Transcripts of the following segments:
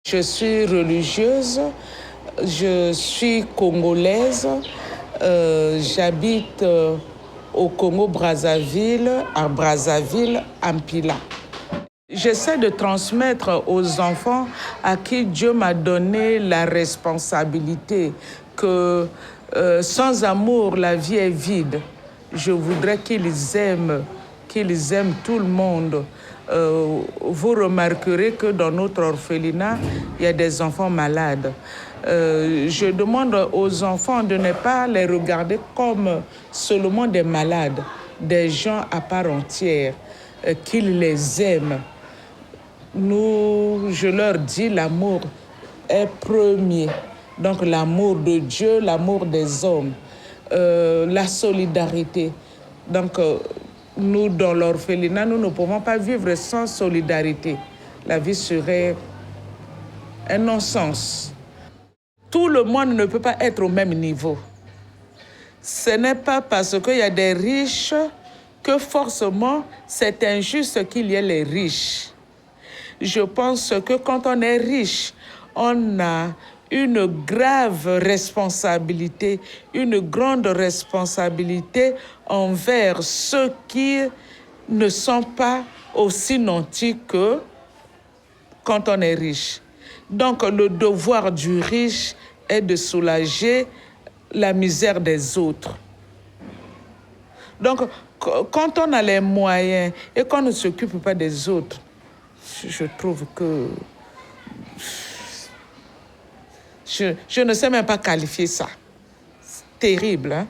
Je suis religieuse, je suis congolaise, j'habite au Congo-Brazzaville, à Brazzaville, en Pila. J'essaie de transmettre aux enfants à qui Dieu m'a donné la responsabilité que sans amour, la vie est vide. Je voudrais qu'ils aiment tout le monde. Vous remarquerez que dans notre orphelinat, il y a des enfants malades. Je demande aux enfants de ne pas les regarder comme seulement des malades, des gens à part entière, qu'ils les aiment. Je leur dis, l'amour est premier. Donc l'amour de Dieu, l'amour des hommes, la solidarité. Donc nous, dans l'orphelinat, nous ne pouvons pas vivre sans solidarité. La vie serait un non-sens. Tout le monde ne peut pas être au même niveau. Ce n'est pas parce qu'il y a des riches que forcément c'est injuste qu'il y ait les riches. Je pense que quand on est riche, on a une grave responsabilité, une grande responsabilité envers ceux qui ne sont pas aussi nantis que quand on est riche. Donc le devoir du riche est de soulager la misère des autres. Donc quand on a les moyens et qu'on ne s'occupe pas des autres, je trouve que je ne sais même pas qualifier ça. C'est terrible, hein?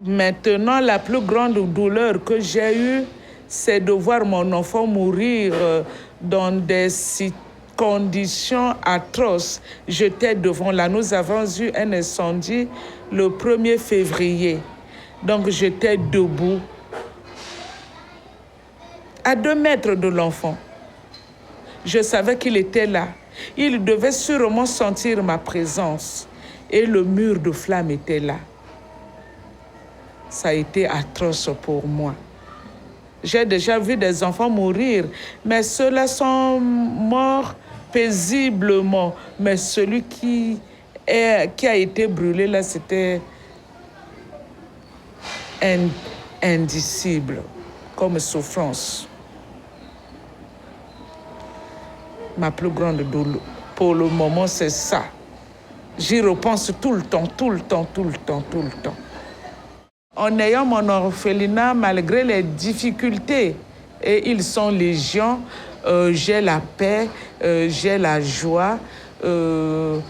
Maintenant, la plus grande douleur que j'ai eue, c'est de voir mon enfant mourir dans des conditions atroces. J'étais devant là. Nous avons eu un incendie le 1er février. Donc, j'étais debout, à 2 mètres de l'enfant. Je savais qu'il était là. Il devait sûrement sentir ma présence. Et le mur de flamme était là. Ça a été atroce pour moi. J'ai déjà vu des enfants mourir, mais ceux-là sont morts paisiblement. Mais celui qui a été brûlé, là, c'était indicible comme souffrance. Ma plus grande douleur, pour le moment, c'est ça. J'y repense tout le temps. En ayant mon orphelinat, malgré les difficultés, et ils sont légion, j'ai la paix, j'ai la joie de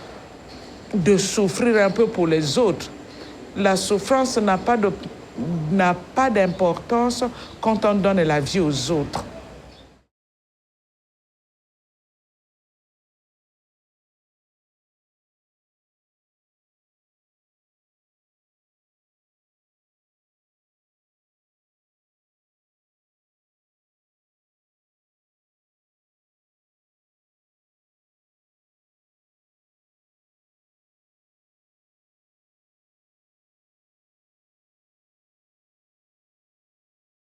souffrir un peu pour les autres. La souffrance n'a pas d'importance quand on donne la vie aux autres.